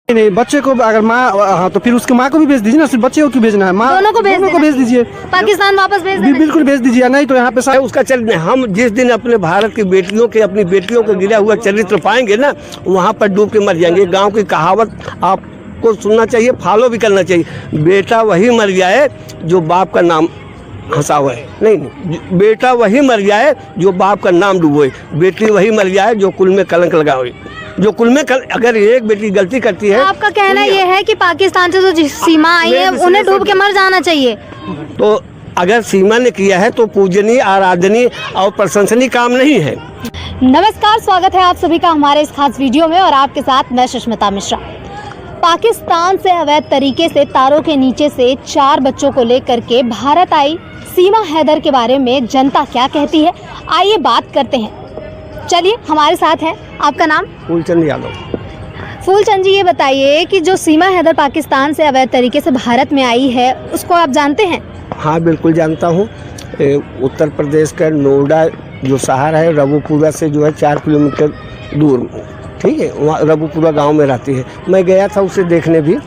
नहीं, बच्चे को अगर माँ, हाँ तो फिर उसके माँ को भी भेज दीजिए ना, सिर्फ बच्चे को क्यों भेजना है? माँ दोनों को भेज दीजिए, पाकिस्तान वापस भेज देना। बिल्कुल भेज दीजिए, नहीं तो यहाँ पे उसका चरित्र, हम जिस दिन अपने भारत की बेटियों के, अपनी बेटियों का गिरा हुआ चरित्र पाएंगे ना, वहाँ पर डूब के मर जाएंगे। गाँव की कहावत आपको सुनना चाहिए, फॉलो भी करना चाहिए। बेटा वही मर जाए जो बाप का नाम हंसावे, नहीं, बेटा वही मर जाए जो बाप का नाम डुबोए, बेटी वही मर जाए जो कुल में कलंक लगावे। जो कुल में अगर एक बेटी गलती करती है, आपका कहना ये है कि पाकिस्तान से जो सीमा आई है उन्हें डूब के मर जाना चाहिए। तो अगर सीमा ने किया है तो पूजनीय, आराधनीय और प्रशंसनीय काम नहीं है। नमस्कार, स्वागत है आप सभी का हमारे इस खास वीडियो में और आपके साथ मैं सुष्मिता मिश्रा। पाकिस्तान से अवैध तरीके से तारों के नीचे से 4 बच्चों को लेकर के भारत आई सीमा हैदर के बारे में जनता क्या कहती है, आइए बात करते हैं। चलिए, हमारे साथ हैं, आपका नाम? फूलचंद यादव। फूलचंद जी, ये बताइए कि जो सीमा हैदर पाकिस्तान से अवैध तरीके से भारत में आई है उसको आप जानते हैं? हाँ, बिल्कुल जानता हूँ। उत्तर प्रदेश का नोएडा जो शहर है, रबुपुरा से जो है 4 किलोमीटर दूर, ठीक है, वहाँ रबुपुरा गांव में रहती है। मैं गया था उसे देखने भी।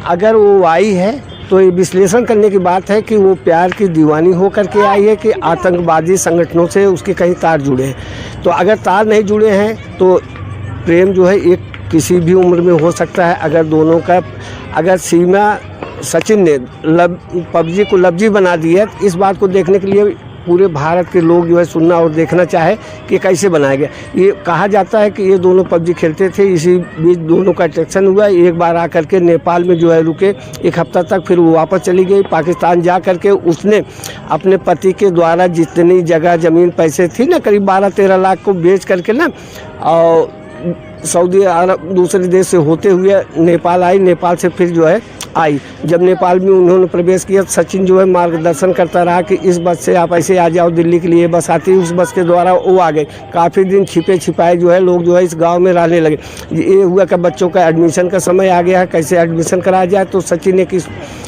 अगर वो आई है तो ये विश्लेषण करने की बात है कि वो प्यार की दीवानी हो करके आई है कि आतंकवादी संगठनों से उसके कहीं तार जुड़े हैं। तो अगर तार नहीं जुड़े हैं तो प्रेम जो है एक किसी भी उम्र में हो सकता है। अगर दोनों का, अगर सीमा सचिन ने पबजी को लफ्जी बना दिया, इस बात को देखने के लिए पूरे भारत के लोग जो है सुनना और देखना चाहे कि कैसे बनाया गया। ये कहा जाता है कि ये दोनों पबजी खेलते थे, इसी बीच दोनों का अट्रैक्शन हुआ। एक बार आकर के नेपाल में जो है रुके 1 हफ्ता तक, फिर वो वापस चली गई। पाकिस्तान जा कर के उसने अपने पति के द्वारा जितनी जगह ज़मीन पैसे थी ना, करीब 12-13 लाख को बेच करके ना, और सऊदी अरब दूसरे देश से होते हुए नेपाल आई। नेपाल से फिर जो है आई। जब नेपाल में उन्होंने प्रवेश किया, सचिन जो है मार्गदर्शन करता रहा कि इस बस से आप ऐसे आ जाओ, दिल्ली के लिए बस आती है, उस बस के द्वारा वो आ गए। काफ़ी दिन छिपे छिपाए जो है लोग जो है इस गांव में रहने लगे। ये हुआ कि बच्चों का एडमिशन का समय आ गया है, कैसे एडमिशन कराया जाए। तो सचिन ने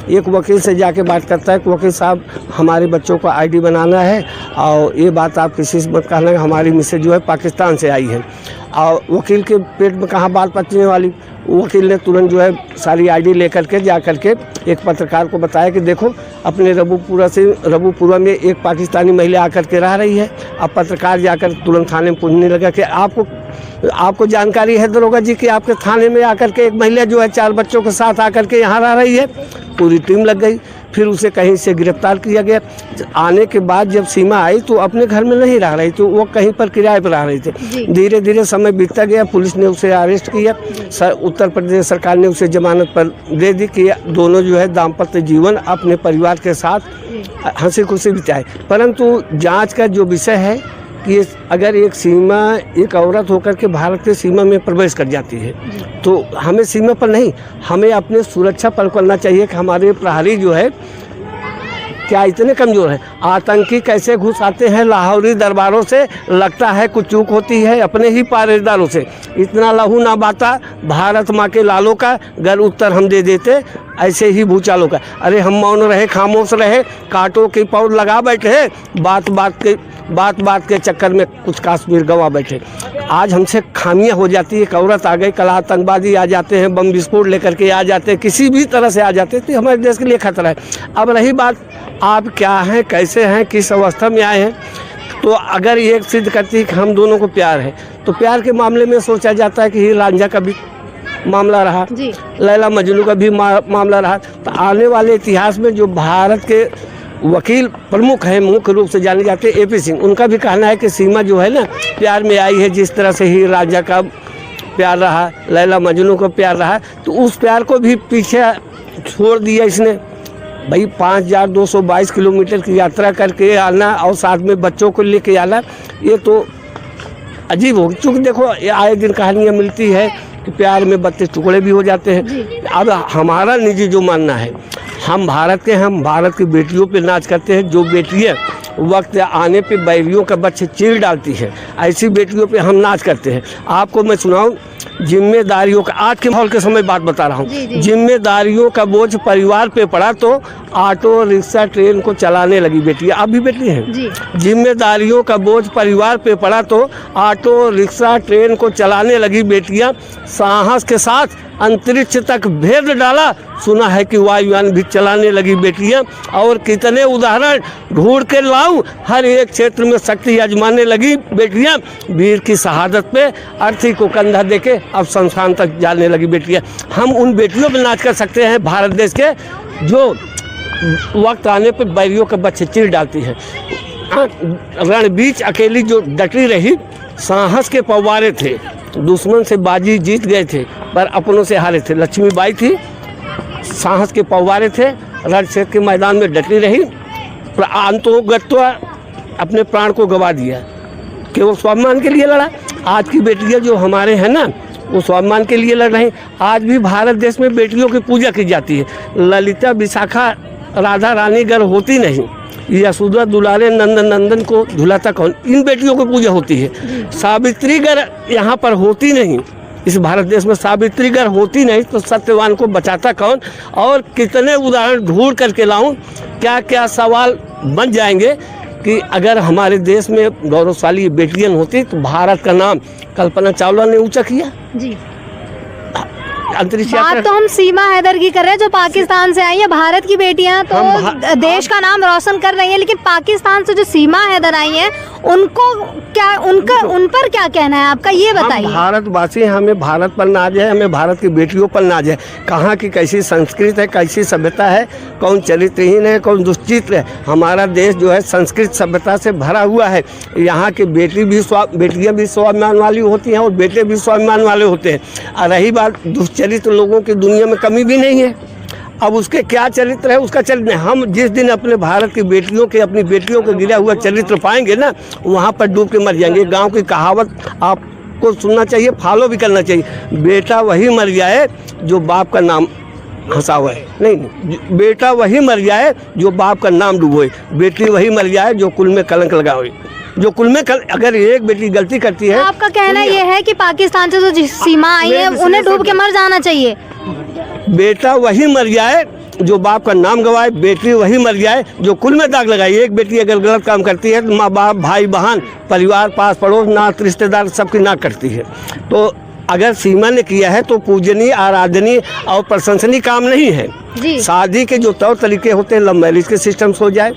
एक वकील से जाके बात करता है कि वकील साहब, हमारे बच्चों को ID बनाना है और ये बात आप किसी से मत कहना, हमारी मिसेज जो है पाकिस्तान से आई है। और वकील के पेट में कहाँ बात पचने वाली। वकील ने तुरंत जो है सारी ID लेकर के जा कर के एक पत्रकार को बताया कि देखो, अपने रबुपुरा में एक पाकिस्तानी महिला आकर के रह रही है। अब पत्रकार जाकर तुरंत थाने में पूछने लगा कि आपको जानकारी है दरोगा जी कि आपके थाने में आकर के एक महिला जो है 4 बच्चों के साथ आकर के यहाँ रह रही है। पूरी टीम लग गई, फिर उसे कहीं से गिरफ्तार किया गया। आने के बाद जब सीमा आई तो अपने घर में नहीं रह रही थी, वो कहीं पर किराए पर रह रही थी। धीरे धीरे समय बीतता गया, पुलिस ने उसे अरेस्ट किया। उत्तर प्रदेश सरकार ने उसे जमानत पर दे दी कि दोनों जो है दाम्पत्य जीवन अपने परिवार के साथ हंसी खुशी बिताए। परंतु जाँच का जो विषय है कि अगर एक औरत होकर के भारत के सीमा में प्रवेश कर जाती है तो हमें सीमा पर नहीं, हमें अपने सुरक्षा पर करना चाहिए कि हमारे प्रहरी जो है क्या इतने कमज़ोर हैं। आतंकी कैसे घुस आते हैं लाहौरी दरबारों से, लगता है कुछ चूक होती है अपने ही पहरेदारों से। इतना लहू ना बाता भारत माँ के लालों का, गर उत्तर हम दे देते ऐसे ही भूचालों का। अरे हम मौन रहे, खामोश रहे, कांटों की पौड़ लगा बैठे, बात बात के चक्कर में कुछ कश्मीर गंवा बैठे। आज हमसे खामियां हो जाती है। एक औरत आ गई, कल आतंकवादी आ जाते हैं, बम विस्फोट लेकर के आ जाते हैं, किसी भी तरह से आ जाते हैं, तो हमारे देश के लिए खतरा है। अब रही बात आप क्या हैं, कैसे हैं, किस अवस्था में आए हैं, तो अगर ये सिद्ध करती है कि हम दोनों को प्यार है, तो प्यार के मामले में सोचा जाता है कि हीर रांझा का भी मामला रहा, लैला मजनू का भी मामला रहा। तो आने वाले इतिहास में जो भारत के वकील प्रमुख हैं, मुख्य रूप से जाने जाते हैं AP सिंह, उनका भी कहना है कि सीमा जो है ना प्यार में आई है। जिस तरह से हीर रांझा का प्यार रहा, लैला मजनू का प्यार रहा, तो उस प्यार को भी पीछे छोड़ दिया इसने। भाई 5222 किलोमीटर की यात्रा करके आना और साथ में बच्चों को लेके आना, ये तो अजीब हो। चूँकि देखो आए दिन कहानियाँ मिलती है कि प्यार में बच्चे टुकड़े भी हो जाते हैं। अब हमारा निजी जो मानना है, हम भारत के, हम भारत की बेटियों पे नाच करते हैं। जो बेटियाँ वक्त आने पे बैरियों का बच्चे चीर डालती है, ऐसी बेटियों पे हम नाच करते हैं। आपको मैं सुनाऊं, जिम्मेदारियों का, आज के माहौल के समय बात बता रहा हूँ, जिम्मेदारियों का बोझ परिवार पे पड़ा तो ऑटो रिक्शा ट्रेन को चलाने लगी बेटियाँ। अब भी बेटी हैं। जिम्मेदारियों का बोझ परिवार पे पड़ा तो ऑटो रिक्शा ट्रेन को चलाने लगी बेटियाँ। साहस के साथ अंतरिक्ष तक भेद डाला, सुना है कि वायुयान भी चलाने लगी बेटियां, और कितने उदाहरण ढूंढ के लाऊं, हर एक क्षेत्र में शक्ति आजमाने लगी बेटियां, वीर की शहादत पे अर्थी को कंधा देके अब शमशान तक जाने लगी बेटियां। हम उन बेटियों पर नाच कर सकते हैं भारत देश के, जो वक्त आने पर बैरियों के बच्चे चीर डालती है। रण बीच अकेली जो डटी रही, साहस के पवारे थे, दुश्मन से बाजी जीत गए थे पर अपनों से हारे थे। लक्ष्मीबाई थी, साहस के पवारे थे, रण क्षेत्र के मैदान में डटी रही, अंतोगत्वा अपने प्राण को गवा दिया, केवल स्वाभिमान के लिए लड़ा। आज की बेटियां जो हमारे हैं ना, वो स्वाभिमान के लिए लड़ रही। आज भी भारत देश में बेटियों की पूजा की जाती है। ललिता, विशाखा, राधा रानी गर होती नहीं, यशोदा दुलारे नंदन नंदन को झुलाता कौन, इन बेटियों की पूजा होती है। सावित्री गर यहाँ पर होती नहीं, इस भारत देश में सावित्री गर होती नहीं तो सत्यवान को बचाता कौन। और कितने उदाहरण ढूंढ करके लाऊं, क्या क्या सवाल बन जाएंगे कि अगर हमारे देश में गौरवशाली बेटियां होती तो भारत का नाम कल्पना चावला ने ऊंचा किया जी। अंतरिक्ष बात यात्रा। तो हम सीमा हैदर की कर रहे हैं जो पाकिस्तान से आई है। भारत की बेटियां तो देश का नाम रोशन कर रही हैं, लेकिन पाकिस्तान से जो सीमा हैदर आई हैं उनको क्या, उन पर क्या कहना है आपका, ये बताइए। हम भारतवासी, हमें भारत पर नाज है, हमें भारत की बेटियों पर नाज है। कहाँ की कैसी संस्कृति है, कैसी सभ्यता है, कौन चरित्रहीन है, कौन दुष्चित्र है। हमारा देश जो है संस्कृत सभ्यता से भरा हुआ है। यहाँ की बेटियाँ भी स्वाभिमान वाली होती हैं और बेटे भी स्वाभिमान वाले होते हैं। और रही बात दुष्चरित्र लोगों की दुनिया में कमी भी नहीं है। अब उसके क्या चरित्र है, उसका चरित्र हम जिस दिन अपने भारत की बेटियों के, अपनी बेटियों को गिरा हुआ चरित्र पाएंगे ना, वहाँ पर डूब के मर जाएंगे। गांव की कहावत आपको सुनना चाहिए, फॉलो भी करना चाहिए। बेटा वही मर जाए जो बाप का नाम हंसावे, नहीं, बेटा वही मर जाए जो बाप का नाम डुबोए, बेटी वही मर जाए जो कुल में कलंक लगावे। जो कुल में अगर एक बेटी गलती करती है, आपका कहना ये है कि पाकिस्तान से जो सीमा आई है उन्हें डूब के मर जाना चाहिए। बेटा वही मर जाए जो बाप का नाम गवाए, बेटी वही मर जाए जो कुल में दाग लगाए। एक बेटी अगर गलत काम करती है तो माँ बाप, भाई बहन, परिवार, पास पड़ोस, नात रिश्तेदार सबकी नाक करती है। तो अगर सीमा ने किया है तो पूजनीय, आराधनीय और प्रशंसनीय काम नहीं है जी। शादी के जो तौर तरीके होते हैं, लव मैरिज के सिस्टम हो जाए,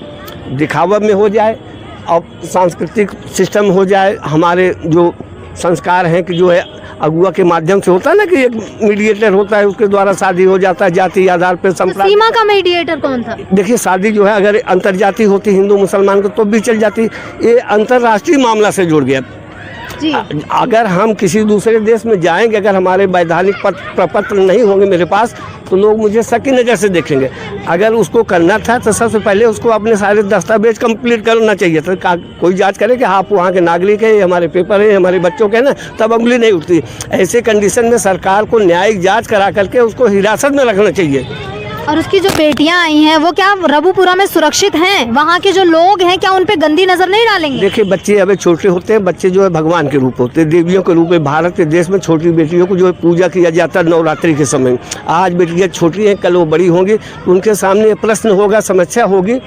दिखावा में हो जाए, और सांस्कृतिक सिस्टम हो जाए, हमारे जो संस्कार हैं कि जो है अगुआ के माध्यम से होता है ना, कि एक मीडिएटर होता है, उसके द्वारा शादी हो जाता है जाति आधार पर। सीमा का मीडिएटर कौन था? देखिए, शादी जो है अगर अंतर्जातीय होती हिंदू मुसलमान को तो भी चल जाती, ये अंतर्राष्ट्रीय मामला से जुड़ गया जी। अगर हम किसी दूसरे देश में जाएंगे, अगर हमारे वैधानिक प्रपत्र नहीं होंगे मेरे पास, तो लोग मुझे शक की नज़र से देखेंगे। अगर उसको करना था तो सबसे पहले उसको अपने सारे दस्तावेज कंप्लीट करना चाहिए था। कोई जांच करे कि आप वहाँ के नागरिक हैं, हमारे पेपर हैं, हमारे बच्चों के ना, तब उंगली नहीं उठती। ऐसे कंडीशन में सरकार को न्यायिक जाँच करा करके उसको हिरासत में रखना चाहिए। और उसकी जो बेटियां आई हैं वो क्या रबुपुरा में सुरक्षित हैं? वहाँ के जो लोग हैं क्या उन पे गंदी नजर नहीं डालेंगे? देखिए, बच्चे अभी छोटे होते हैं, बच्चे जो है भगवान के रूप होते हैं, देवियों के रूप में। भारत के देश में छोटी बेटियों को जो है पूजा किया जाता है नवरात्रि के समय। आज बेटियां छोटी हैं, कल वो बड़ी होंगी, उनके सामने प्रश्न होगा, समस्या होगी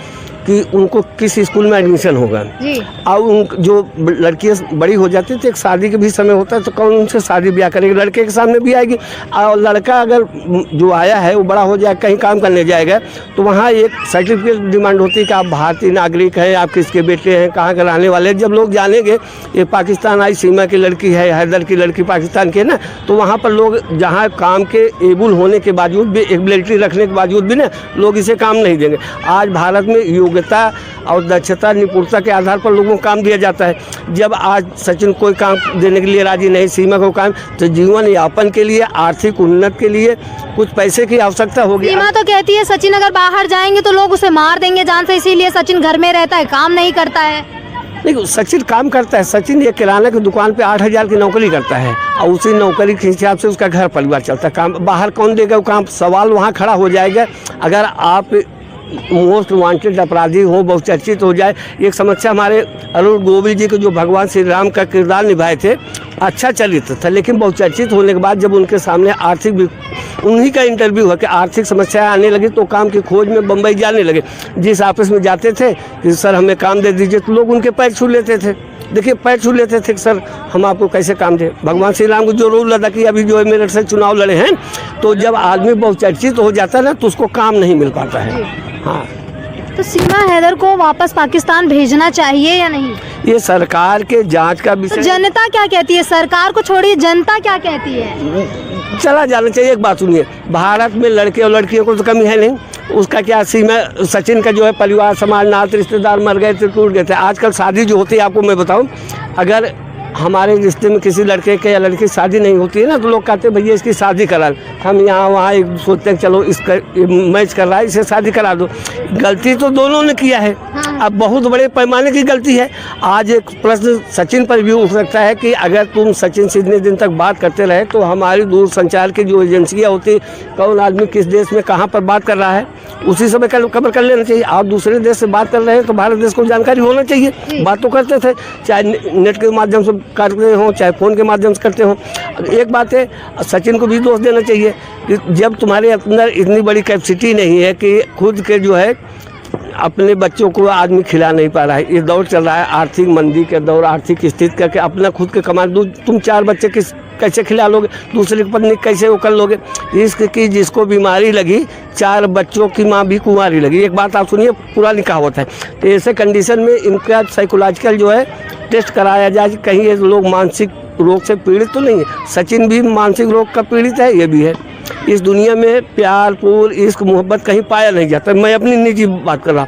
कि उनको किस स्कूल में एडमिशन होगा जी। और उन जो लड़कियाँ बड़ी हो जाती तो एक शादी के भी समय होता है, तो कौन उनसे शादी ब्याह करेगी? लड़के के सामने भी आएगी। और लड़का अगर जो आया है वो बड़ा हो जाए, कहीं काम करने जाएगा, तो वहाँ एक सर्टिफिकेट डिमांड होती है कि आप भारतीय नागरिक हैं, आप किसके बेटे हैं, कहाँ के रहने वाले हैं। जब लोग जानेंगे ये पाकिस्तान आई सीमा की लड़की है, हैदर की लड़की पाकिस्तान की है ना, तो वहाँ पर लोग जहाँ काम के एबुल होने के बावजूद भी, एबिलिटी रखने के बावजूद भी ना, लोग इसे काम नहीं देंगे। आज भारत में योग्यता और दक्षता, निपुणता के आधार पर लोगों को काम दिया जाता है। जब आज सचिन कोई काम देने के लिए राजी नहीं, सीमा को काम, तो जीवन यापन के लिए, आर्थिक उन्नति के लिए कुछ पैसे की आवश्यकता होगी। सीमा तो कहती है सचिन अगर बाहर जाएंगे तो लोग उसे मार देंगे जान से, इसीलिए सचिन घर में रहता है, काम नहीं करता है। नहीं, सचिन काम करता है। सचिन एक किराना की दुकान पे 8,000 की नौकरी करता है और उसी नौकरी के हिसाब से उसका घर परिवार चलता है। काम बाहर कौन देगा वो काम? सवाल वहाँ खड़ा हो जाएगा। अगर आप मोस्ट वांटेड अपराधी हो, बहुचर्चित हो जाए। एक समस्या हमारे अरुण गोविल जी के जो भगवान श्री राम का किरदार निभाए थे, अच्छा चरित्र था, लेकिन बहुचर्चित होने के बाद जब उनके सामने उन्हीं का इंटरव्यू हुआ कि आर्थिक समस्याएं आने लगी, तो काम की खोज में बम्बई जाने लगे। जिस ऑफिस में जाते थे कि सर हमें काम दे दीजिए, तो लोग उनके पैर छू लेते थे। देखिए पैर छू लेते थे कि सर हम आपको कैसे काम दें। भगवान श्री राम को जो रूल अदा किया, अभी जो है मेरठ से चुनाव लड़े हैं, तो जब आदमी बहुचर्चित हो जाता है ना तो उसको काम नहीं मिल पाता है। हाँ, तो सीमा हैदर को वापस पाकिस्तान भेजना चाहिए या नहीं? ये सरकार के जांच का तो विषय। जनता क्या कहती है? सरकार को छोड़िए, जनता क्या कहती है? चला जाना चाहिए। एक बात सुनिए, भारत में लड़के और लड़कियों को तो कमी है नहीं, उसका क्या सीमा सचिन का जो है परिवार समाज नात रिश्तेदार मर गए थे, टूट गए थे। आजकल शादी जो होती है, आपको मैं बताऊं, अगर हमारे रिश्ते में किसी लड़के के या लड़की की शादी नहीं होती है ना तो लोग कहते हैं भैया इसकी शादी करा। हम यहाँ वहाँ एक सोचते हैं चलो इसका मैच कर रहा है, इसे शादी करा दो। गलती तो दोनों ने किया है, अब बहुत बड़े पैमाने की गलती है। आज एक प्रश्न सचिन पर भी उठ सकता है कि अगर तुम सचिन से इतने दिन तक बात करते रहे तो हमारी दूरसंचार की जो एजेंसियाँ होती, कौन आदमी किस देश में कहाँ पर बात कर रहा है, उसी समय खबर कर लेना चाहिए। आप दूसरे देश से बात कर रहे हैं तो भारत देश को जानकारी होना चाहिए। बात तो करते थे, चाहे नेट के माध्यम से करते हो चाहे फ़ोन के माध्यम से करते हो। एक बात है, सचिन को भी दोष देना चाहिए कि जब तुम्हारे अंदर इतनी बड़ी कैपेसिटी नहीं है कि खुद के जो है अपने बच्चों को आदमी खिला नहीं पा रहा है। ये दौर चल रहा है आर्थिक मंदी के दौर, आर्थिक स्थिति करके अपना खुद के कमा तुम 4 बच्चे कैसे खिला लोगे, दूसरी पत्नी कैसे वो कर लोगे। इसकी की जिसको बीमारी लगी 4 बच्चों की माँ भी कुंवारी लगी। एक बात आप सुनिए, पुरानी कहावत है। तो ऐसे कंडीशन में इनका साइकोलॉजिकल जो है टेस्ट कराया जाए, कहीं ये लोग मानसिक रोग से पीड़ित तो नहीं है। सचिन भी मानसिक रोग का पीड़ित है, ये भी है। इस दुनिया में प्यार पूर इश्क मोहब्बत कहीं पाया नहीं जाता। मैं अपनी निजी बात कर रहा।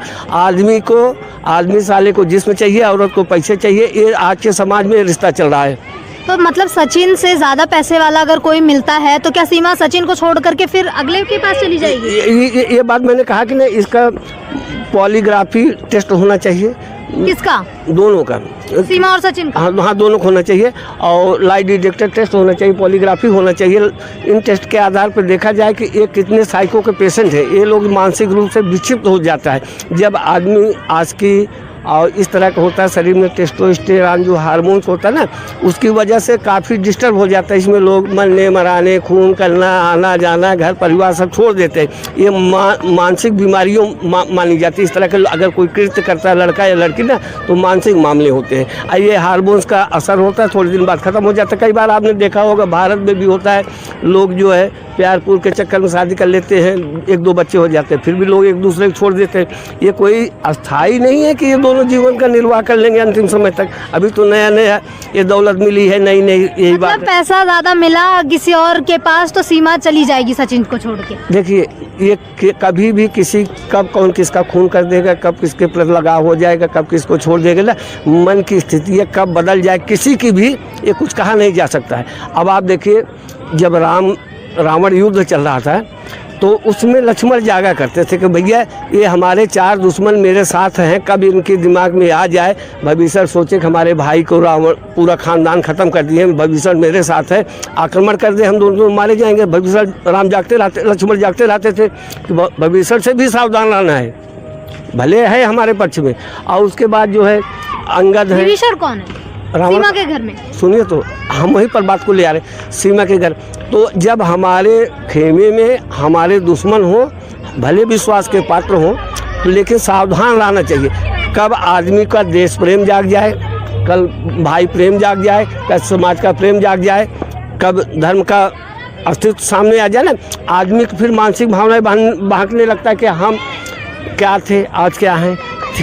आदमी साले को जिस्म चाहिए, औरत को पैसे चाहिए। ये आज के समाज में रिश्ता चल रहा है। तो मतलब सचिन से ज़्यादा पैसे वाला अगर कोई मिलता है तो क्या सीमा सचिन को छोड़ करके फिर अगले के पास चली जाएगी? ये बात मैंने कहा कि नहीं, इसका पॉलीग्राफी टेस्ट होना चाहिए। किसका? दोनों का, सीमा और सचिन का? हाँ, दोनों को होना चाहिए। और लाई डिटेक्टर टेस्ट होना चाहिए, पॉलीग्राफी होना चाहिए। इन टेस्ट के आधार पर देखा जाए कि ये कितने साइको के पेशेंट हैं। ये लोग मानसिक रूप से विक्षिप्त हो जाता है जब आदमी आस्की और इस तरह का होता है। शरीर में टेस्टोस्टेरोन जो हार्मोन्स होता है ना, उसकी वजह से काफ़ी डिस्टर्ब हो जाता है। इसमें लोग मरने मराने, खून करना, आना जाना, घर परिवार सब छोड़ देते हैं। ये मानसिक बीमारियों मानी जाती है। इस तरह के अगर कोई कृत्य करता है लड़का या लड़की ना तो मानसिक मामले होते हैं। ये हार्मोन्स का असर होता है, थोड़े दिन बाद ख़त्म हो जाता है। कई बार आपने देखा होगा भारत में भी होता है, लोग जो है प्यार पूर के चक्कर में शादी कर लेते हैं, 1-2 बच्चे हो जाते हैं, फिर भी लोग एक दूसरे को छोड़ देते हैं। ये कोई अस्थाई नहीं है कि ये दोनों जीवन का निर्वाह कर लेंगे अंतिम समय तक। अभी तो नया ये दौलत मिली है, नई यही बात है। पैसा ज़्यादा मिला किसी और के पास तो सीमा चली जाएगी सचिन को छोड़ के। देखिए, ये कभी भी कब कौन किसका खून कर देगा, कब किसके प्रति लगाव हो जाएगा, कब किसको छोड़ देगा ना, मन की स्थिति है कब बदल जाए किसी की भी ये कुछ कहा नहीं जा सकता है। अब आप देखिए, जब रावण युद्ध चल रहा था तो उसमें लक्ष्मण जागा करते थे कि भैया ये हमारे 4 दुश्मन मेरे साथ हैं, कब इनके दिमाग में आ जाए भविष्य सोचे कि हमारे भाई को रावण पूरा खानदान ख़त्म कर दिए, भविष्य मेरे साथ है, आक्रमण कर दे, हम दोनों मारे जाएंगे। भविष्य राम जागते रहते, लक्ष्मण जागते रहते थे कि भविष्य से भी सावधान रहना है, भले है हमारे पक्ष में। और उसके बाद जो है अंगद है। विभीषण कौन है? सीमा के घर में। सुनिए, तो हम वहीं पर बात को ले आ रहे, सीमा के घर। तो जब हमारे खेमे में हमारे दुश्मन हो, भले विश्वास के पात्र हो, तो लेकिन सावधान रहना चाहिए। कब आदमी का देश प्रेम जाग जाए, कल भाई प्रेम जाग जाए, कल समाज का प्रेम जाग जाए, कब धर्म का अस्तित्व सामने आ जाए ना, आदमी को फिर मानसिक भावनाएं बहकने लगता है कि हम क्या थे आज क्या हैं,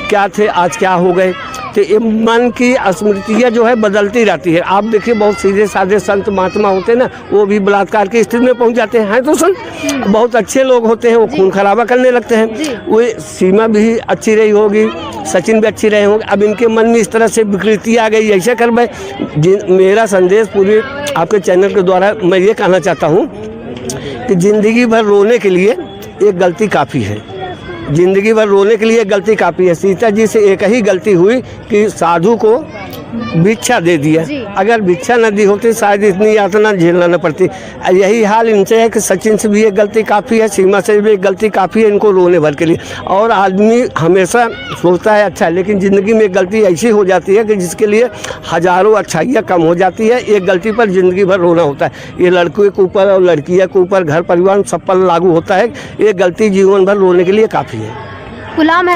क्या थे आज क्या हो गए। तो ये मन की स्मृतियाँ जो है बदलती रहती है। आप देखिए, बहुत सीधे साधे संत महात्मा होते हैं ना, वो भी बलात्कार की स्थिति में पहुंच जाते हैं। तो संत बहुत अच्छे लोग होते हैं, वो खून खराबा करने लगते हैं। वो सीमा भी अच्छी रही होगी, सचिन भी अच्छी रहे होंगे। अब इनके मन में इस तरह से विकृति आ गई, ऐसे कर भाई। मेरा संदेश पूरे आपके चैनल के द्वारा मैं ये कहना चाहता हूँ कि ज़िंदगी भर रोने के लिए एक गलती काफ़ी है। जिंदगी भर रोने के लिए गलती काफ़ी है। सीता जी से एक ही गलती हुई कि साधु को भिक्षा दे दिया। अगर भिक्षा न दी होती शायद इतनी यातना झेलना न पड़ती। यही हाल इनसे है कि सचिन से भी एक गलती काफ़ी है, सीमा से भी एक गलती काफ़ी है इनको रोने भर के लिए। और आदमी हमेशा सोचता है अच्छा, लेकिन ज़िंदगी में एक गलती ऐसी हो जाती है कि जिसके लिए हज़ारों अच्छाइयाँ कम हो जाती है। एक गलती पर ज़िंदगी भर रोना होता है। ये लड़कों के ऊपर और लड़कियों के ऊपर, घर परिवार सब पर लागू होता है। एक गलती जीवन भर रोने के लिए काफ़ी है। गुलाम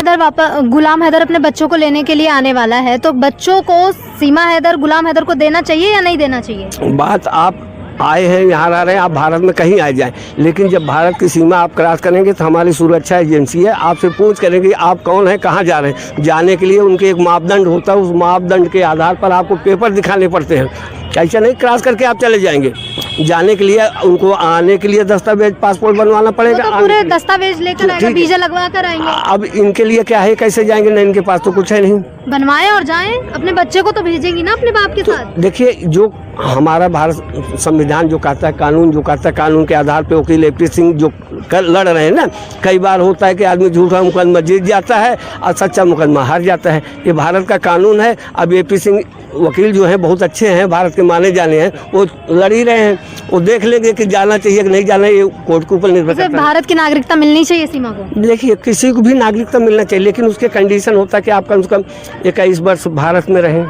हैदर अपने बच्चों को लेने के लिए आने वाला है, तो बच्चों को सीमा हैदर, गुलाम हैदर को देना चाहिए या नहीं देना चाहिए? बात, आप आए हैं, यहाँ रह रहे हैं, आप भारत में कहीं आ जाएं, लेकिन जब भारत की सीमा आप क्रॉस करेंगे तो हमारी सुरक्षा एजेंसी है, आपसे पूछ करेंगे आप कौन है, कहाँ जा रहे हैं। जाने के लिए उनके एक मापदंड होता है, उस मापदंड के आधार पर आपको पेपर दिखाने पड़ते हैं। ऐसा नहीं क्रॉस करके आप चले जाएंगे। जाने के लिए उनको आने के लिए दस्तावेज, पासपोर्ट बनवाना पड़ेगा। तो पूरे दस्तावेज लेकर आएंगे, वीजा लगवा कर आएंगे। अब इनके लिए क्या है, कैसे जाएंगे ना, इनके पास तो कुछ है नहीं। बनवाएं और जाएं, अपने बच्चे को तो भेजेंगी ना अपने बाप के साथ। देखिए, जो हमारा भारत संविधान जो कहता है, कानून जो कहता है, कानून के आधार पे वकील एपी सिंह जो लड़ रहे हैं ना, कई बार होता है कि आदमी झूठा मुकदमा जीत जाता है और सच्चा मुकदमा हार जाता है। ये भारत का कानून है। अब एपी सिंह वकील जो हैं बहुत अच्छे हैं, भारत के माने जाने हैं, वो लड़ ही रहे हैं। वो देख लेंगे कि जाना चाहिए कि नहीं जाना, ये कोर्ट के ऊपर निर्भर करता है। भारत की नागरिकता मिलनी चाहिए सीमा को। देखिए, किसी को भी नागरिकता मिलना चाहिए, लेकिन उसके कंडीशन होता है कि आप कम से कम 21 वर्ष भारत में रहें।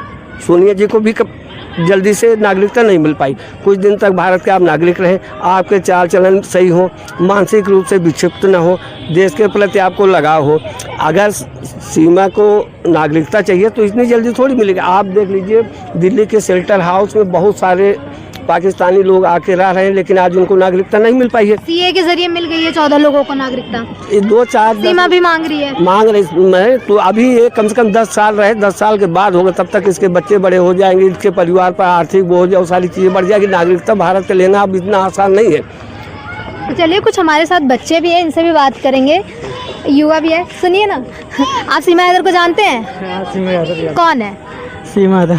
सोनिया जी को भी जल्दी से नागरिकता नहीं मिल पाई, कुछ दिन तक भारत के आप नागरिक रहें, आपके चाल चलन सही हो, मानसिक रूप से विक्षिप्त न हो, देश के प्रति आपको लगाव हो। अगर सीमा को नागरिकता चाहिए तो इतनी जल्दी थोड़ी मिलेगी। आप देख लीजिए, दिल्ली के शेल्टर हाउस में बहुत सारे पाकिस्तानी लोग आके रह रहे हैं, लेकिन आज उनको नागरिकता नहीं मिल पाई है। सीए के जरिए मिल गई है 14 लोगों को नागरिकता। ये 2-4 सीमा भी मांग रही है, मैं तो अभी ये कम से कम 10 साल रहे, 10 साल के बाद होगा, तब तक इसके बच्चे बड़े हो जाएंगे, इसके परिवार पर आर्थिक बोझ और सारी चीज़ें बढ़ जाएगी। नागरिकता भारत से लेना अब इतना आसान नहीं है। तो चलिए, कुछ हमारे साथ बच्चे भी हैं, इनसे भी बात करेंगे, युवा भी है। सुनिए ना, आप सीमा हैदर को जानते हैं? सीमा हैदर कौन है? सीमा हैदर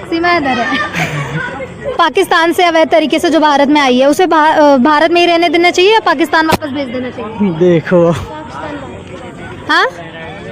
सीमा हैदर है। पाकिस्तान से अवैध तरीके से जो भारत में आई है, उसे भारत में ही रहने देना चाहिए या पाकिस्तान वापस भेज देना चाहिए? देखो, हाँ,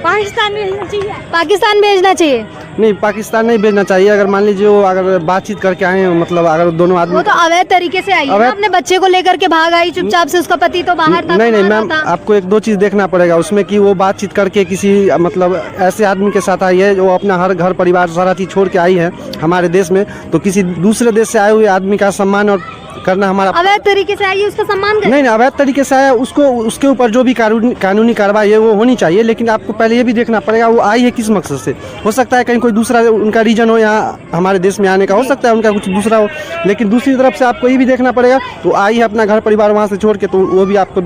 पाकिस्तान भेजना चाहिए। पाकिस्तान भेजना चाहिए? नहीं, पाकिस्तान नहीं भेजना चाहिए। अगर मान लीजिए वो अगर बातचीत करके आए, मतलब अगर दोनों आदमी, वो तो अवैध तरीके से आई है ना, अपने बच्चे को लेकर के भाग आई चुपचाप से, उसका पति तो बाहर था। नहीं मैम, आपको 1-2 चीज़ देखना पड़ेगा उसमें कि वो बातचीत करके किसी मतलब ऐसे आदमी के साथ आई है जो अपना हर घर परिवार सारा चीज़ छोड़ के आई है हमारे देश में, तो किसी दूसरे देश से आए हुए आदमी का सम्मान और करना हमारा। अवैध तरीके से आई है, उसका सम्मान करें। नहीं, अवैध तरीके से आया, उसको उसके ऊपर जो भी कानूनी कार्रवाई है वो होनी चाहिए, लेकिन आपको पहले ये भी देखना पड़ेगा वो आई है किस मकसद से। हो सकता है कहीं कोई दूसरा उनका रीजन हो यहाँ हमारे देश में आने का, हो सकता है उनका कुछ दूसरा हो, लेकिन दूसरी तरफ से आपको ये भी देखना पड़ेगा वो आई है अपना घर परिवार वहाँ से छोड़ के, तो वो भी आपको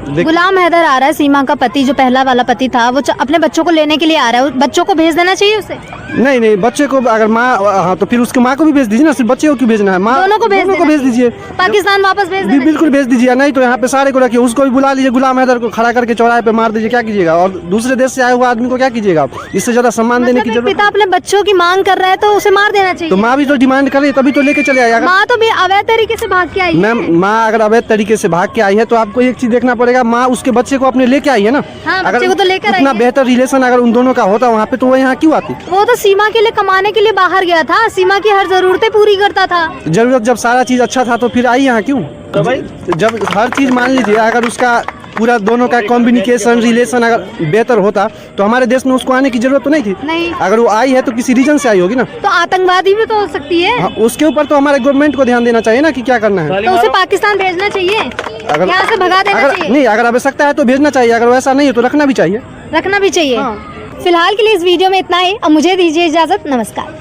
गुलाम हैदर आ रहा है, सीमा का पति, जो पहला वाला पति था, वो अपने बच्चों को लेने के लिए आ रहा है, बच्चों को भेज देना चाहिए उसे? नहीं, बच्चे को अगर माँ, हाँ, तो फिर उसके माँ को भी भेज दीजिए ना, सिर्फ बच्चे को क्यों भेजना है? माँ दोनों को भेज दीजिए, पाकिस्तान वापस भेज दीजिए। बिल्कुल भेज दीजिए, नहीं तो यहाँ पे सारे को रखिए, उसको भी बुला लीजिए, गुलाम हैदर को खड़ा करके चौराहे पे मार दीजिए, क्या कीजिएगा? और दूसरे देश से आए हुए आदमी को क्या कीजिएगा? इससे ज्यादा सम्मान देने की जरूरत। पिता अपने बच्चों की मांग कर रहा है तो उसे मार देना चाहिए। तो माँ भी तो डिमांड कर रही है, तभी तो लेके चले आएगा। माँ तो भी अवैध तरीके से भाग के आई है। मैम, माँ अगर अवैध तरीके से भाग के आई है तो आपको एक चीज देखना पड़ेगा, माँ उसके बच्चे को अपने लेके आई है ना। हाँ, अगर बच्चे को तो लेकर आई इतना है। बेहतर रिलेशन अगर उन दोनों का होता वहाँ पे, तो वो यहाँ क्यों आती? वो तो सीमा के लिए कमाने के लिए बाहर गया था, सीमा की हर जरूरतें पूरी करता था। जरूरत जब सारा चीज अच्छा था तो फिर आई यहाँ क्यों? तो भाई जब हर चीज मान लीजिए अगर उसका पूरा दोनों का कम्युनिकेशन रिलेशन अगर बेहतर होता तो हमारे देश में उसको आने की जरूरत तो नहीं थी। नहीं, अगर वो आई है तो किसी रीजन से आई होगी ना। तो आतंकवादी भी तो हो सकती है। हाँ, उसके ऊपर तो हमारे गवर्नमेंट को ध्यान देना चाहिए ना कि क्या करना है। तो उसे पाकिस्तान भेजना चाहिए, अगर यहाँ से भगा देना अगर चाहिए। नहीं, अगर आवश्यकता है तो भेजना चाहिए, अगर वैसा नहीं है तो रखना भी चाहिए। रखना भी चाहिए। हाँ। फिलहाल के लिए इस वीडियो में इतना ही। अब मुझे दीजिए इजाजत, नमस्कार।